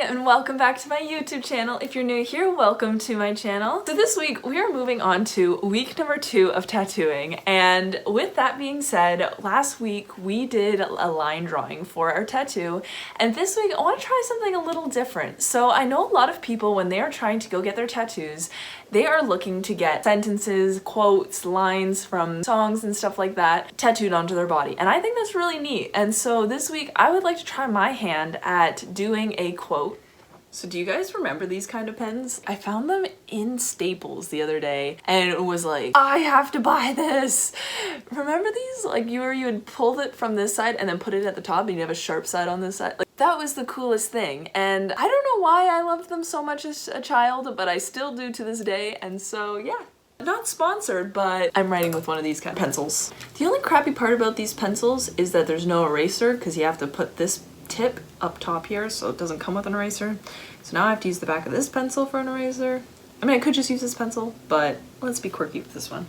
and welcome back to my YouTube channel. If you're new here, welcome to my channel. So this week we are moving on to week number 2 of tattooing, and with that being said, last week we did a line drawing for our tattoo, and this week I want to try something a little different. So I know a lot of people, when they are trying to go get their tattoos, they are looking to get sentences, quotes, lines from songs and stuff like that tattooed onto their body, and I think that's really neat. And so this week I would like to try my hand at doing a quote. So do you guys remember these kind of pens? I found them in Staples the other day and it was like, I have to buy this. Remember these? Like you would pull it from this side and then put it at the top and you'd have a sharp side on this side. Like, that was the coolest thing. And I don't know why I loved them so much as a child, but I still do to this day. And so yeah. Not sponsored, but I'm writing with one of these kind of pencils. The only crappy part about these pencils is that there's no eraser because you have to put this tip up top here, so it doesn't come with an eraser. So now I have to use the back of this pencil for an eraser. I mean, I could just use this pencil, but let's be quirky with this one.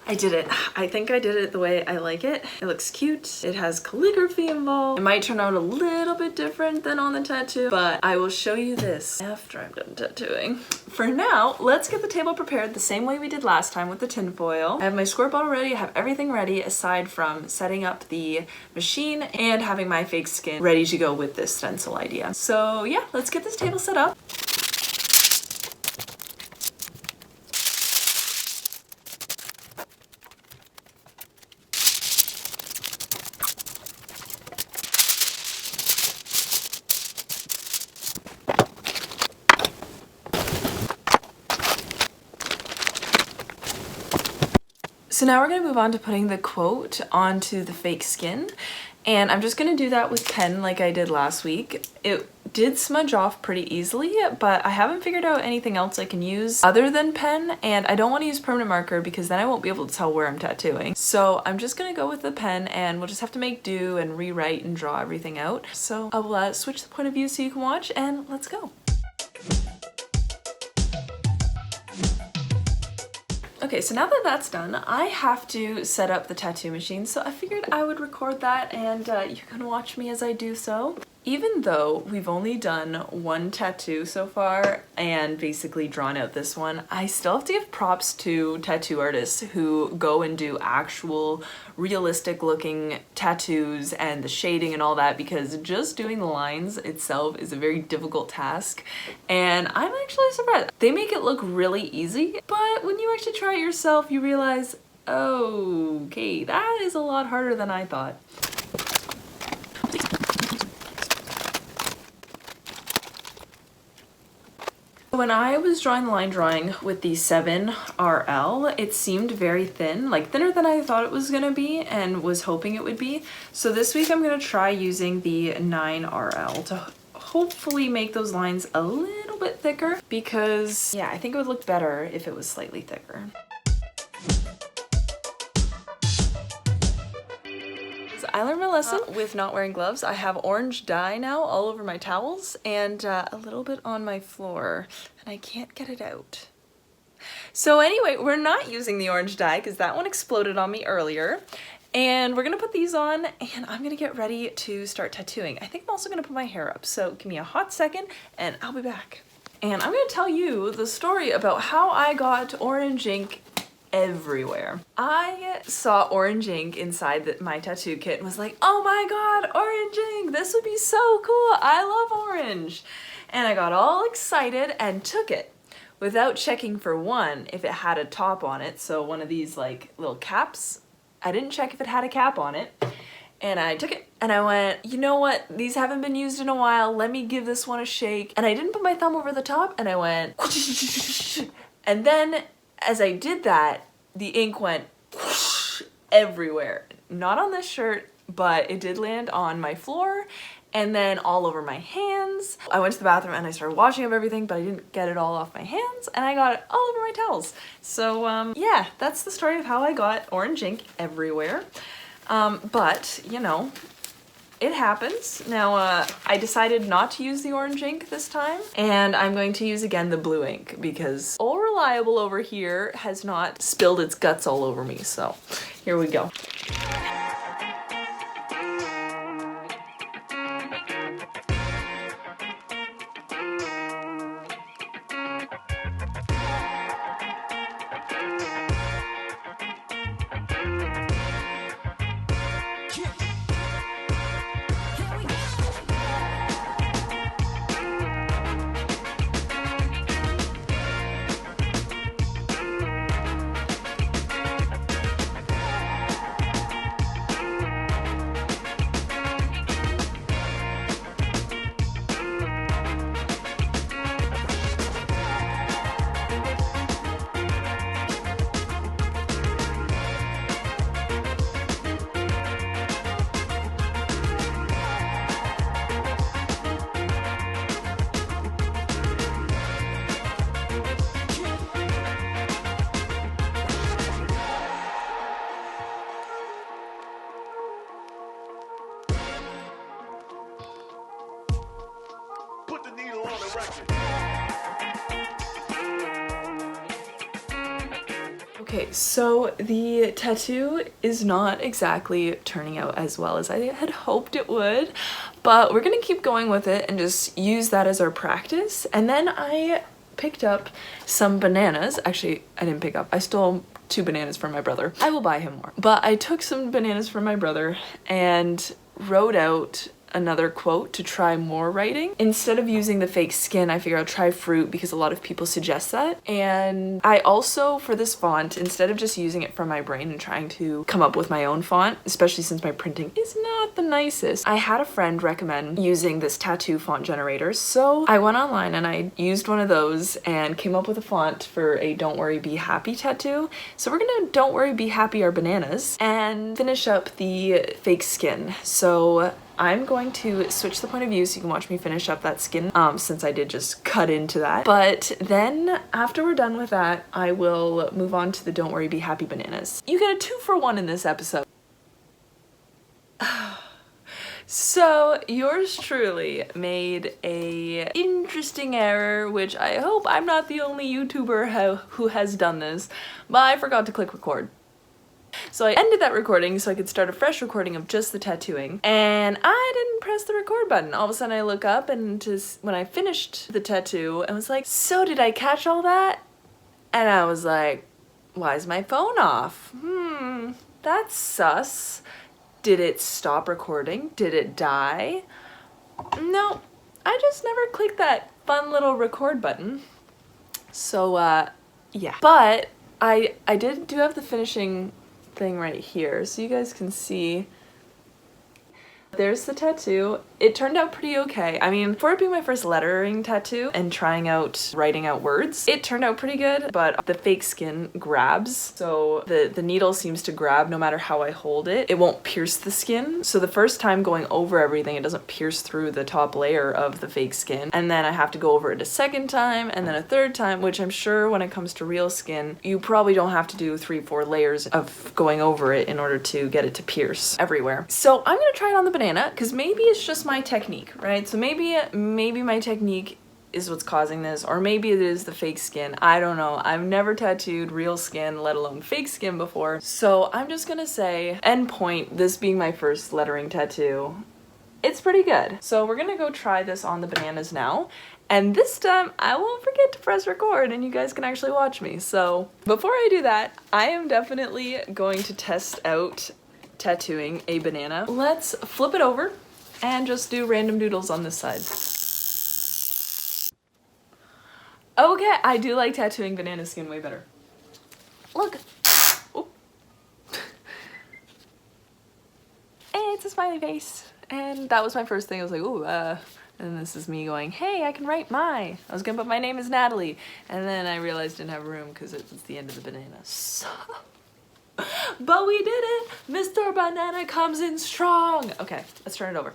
I did it. I think I did it the way I like it. It looks cute. It has calligraphy involved. It might turn out a little bit different than on the tattoo, but I will show you this after I'm done tattooing. For now, let's get the table prepared the same way we did last time with the tin foil. I have my squirt bottle ready. I have everything ready aside from setting up the machine and having my fake skin ready to go with this stencil idea. So yeah, let's get this table set up. So now we're going to move on to putting the quote onto the fake skin, and I'm just going to do that with pen like I did last week. It did smudge off pretty easily, but I haven't figured out anything else I can use other than pen, and I don't want to use permanent marker because then I won't be able to tell where I'm tattooing. So I'm just going to go with the pen, and we'll just have to make do and rewrite and draw everything out. So I'll switch the point of view so you can watch, and let's go. Okay, so now that that's done, I have to set up the tattoo machine, so I figured I would record that and you can watch me as I do so. Even though we've only done one tattoo so far and basically drawn out this one, I still have to give props to tattoo artists who go and do actual realistic looking tattoos and the shading and all that, because just doing the lines itself is a very difficult task, and I'm actually surprised. They make it look really easy, but when you actually try it yourself, you realize, oh, okay, that is a lot harder than I thought. When I was drawing the line drawing with the 7RL, it seemed very thin, like thinner than I thought it was gonna be and was hoping it would be. So this week I'm gonna try using the 9RL to hopefully make those lines a little bit thicker, because yeah, I think it would look better if it was slightly thicker. I learned my lesson with not wearing gloves. I have orange dye now all over my towels and a little bit on my floor, and I can't get it out. So anyway, we're not using the orange dye because that one exploded on me earlier. And we're gonna put these on and I'm gonna get ready to start tattooing. I think I'm also gonna put my hair up, so give me a hot second and I'll be back. And I'm gonna tell you the story about how I got orange ink everywhere. I saw orange ink inside my tattoo kit and was like, oh my god, orange ink, this would be so cool, I love orange. And I got all excited and took it without checking, for one, if it had a top on it, so one of these like little caps. I didn't check if it had a cap on it, and I took it and I went, you know what, these haven't been used in a while, let me give this one a shake. And I didn't put my thumb over the top and I went and then as I did that, the ink went whoosh everywhere. Not on this shirt, but it did land on my floor and then all over my hands. I went to the bathroom and I started washing up everything, but I didn't get it all off my hands and I got it all over my towels. So yeah, that's the story of how I got orange ink everywhere. But you know, it happens. Now, I decided not to use the orange ink this time, and I'm going to use again the blue ink because Old Reliable over here has not spilled its guts all over me, so here we go. Okay, so the tattoo is not exactly turning out as well as I had hoped it would, but we're gonna keep going with it and just use that as our practice. And then I picked up some bananas. Actually, I didn't pick up. I stole 2 bananas from my brother. I will buy him more. But I took some bananas from my brother and wrote out another quote to try more writing. Instead of using the fake skin, I figured I'll try fruit because a lot of people suggest that. And I also, for this font, instead of just using it from my brain and trying to come up with my own font, especially since my printing is not the nicest, I had a friend recommend using this tattoo font generator. So I went online and I used one of those and came up with a font for a Don't Worry Be Happy tattoo. So we're gonna Don't Worry Be Happy our bananas and finish up the fake skin. So I'm going to switch the point of view so you can watch me finish up that skin, since I did just cut into that. But then after we're done with that, I will move on to the Don't Worry Be Happy bananas. You get a 2-for-1 in this episode. So yours truly made a interesting error, which I hope I'm not the only YouTuber who has done this, but I forgot to click record. So I ended that recording so I could start a fresh recording of just the tattooing, and I didn't press the record button. All of a sudden I look up and just when I finished the tattoo and was like, so did I catch all that? And I was like, why is my phone off? That's sus. Did it stop recording? Did it die? No, I just never clicked that fun little record button. So yeah. But I do have the finishing thing right here so you guys can see. There's the tattoo. It turned out pretty okay. I mean, for it being my first lettering tattoo and trying out writing out words, it turned out pretty good, but the fake skin grabs. So the needle seems to grab no matter how I hold it. It won't pierce the skin. So the first time going over everything, it doesn't pierce through the top layer of the fake skin. And then I have to go over it a second time and then a third time, which I'm sure when it comes to real skin, you probably don't have to do 3-4 layers of going over it in order to get it to pierce everywhere. So I'm gonna try it on the banana because maybe it's just my technique, right? So maybe my technique is what's causing this, or maybe it is the fake skin. I don't know. I've never tattooed real skin, let alone fake skin before. So I'm just gonna say, end point, this being my first lettering tattoo, it's pretty good. So we're gonna go try this on the bananas now. And this time I won't forget to press record and you guys can actually watch me. So before I do that, I am definitely going to test out tattooing a banana. Let's flip it over and just do random doodles on this side. Okay, I do like tattooing banana skin way better. Look. Oh. It's a smiley face. And that was my first thing. I was like, ooh, and this is me going, hey, I can write my. I was gonna put my name as Natalie. And then I realized I didn't have room because it was the end of the banana. So but we did it! Mr. Banana comes in strong! Okay, let's turn it over.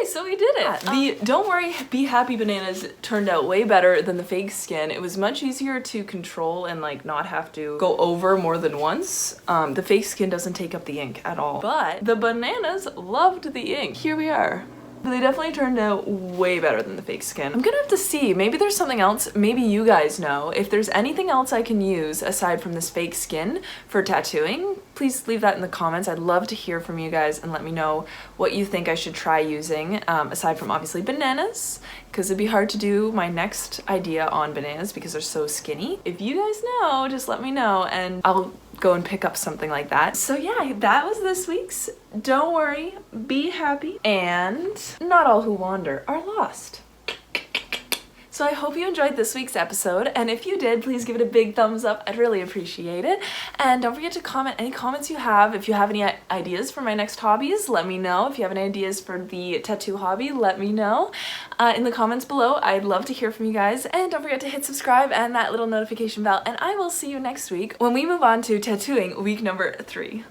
So we did it! The Don't Worry Be Happy bananas turned out way better than the fake skin. It was much easier to control and like not have to go over more than once. The fake skin doesn't take up the ink at all. But the bananas loved the ink. Here we are. They definitely turned out way better than the fake skin. I'm gonna have to see, maybe there's something else, maybe you guys know, if there's anything else I can use aside from this fake skin for tattooing, please leave that in the comments. I'd love to hear from you guys and let me know what you think I should try using, aside from obviously bananas, because it'd be hard to do my next idea on bananas because they're so skinny. If you guys know, just let me know and I'll go and pick up something like that. So yeah, that was this week's Don't Worry, Be Happy, and Not All Who Wander Are Lost. So I hope you enjoyed this week's episode, and if you did, please give it a big thumbs up. I'd really appreciate it. And don't forget to comment any comments you have. If you have any ideas for my next hobbies, let me know. If you have any ideas for the tattoo hobby, let me know in the comments below. I'd love to hear from you guys. And don't forget to hit subscribe and that little notification bell, and I will see you next week when we move on to tattooing week number 3.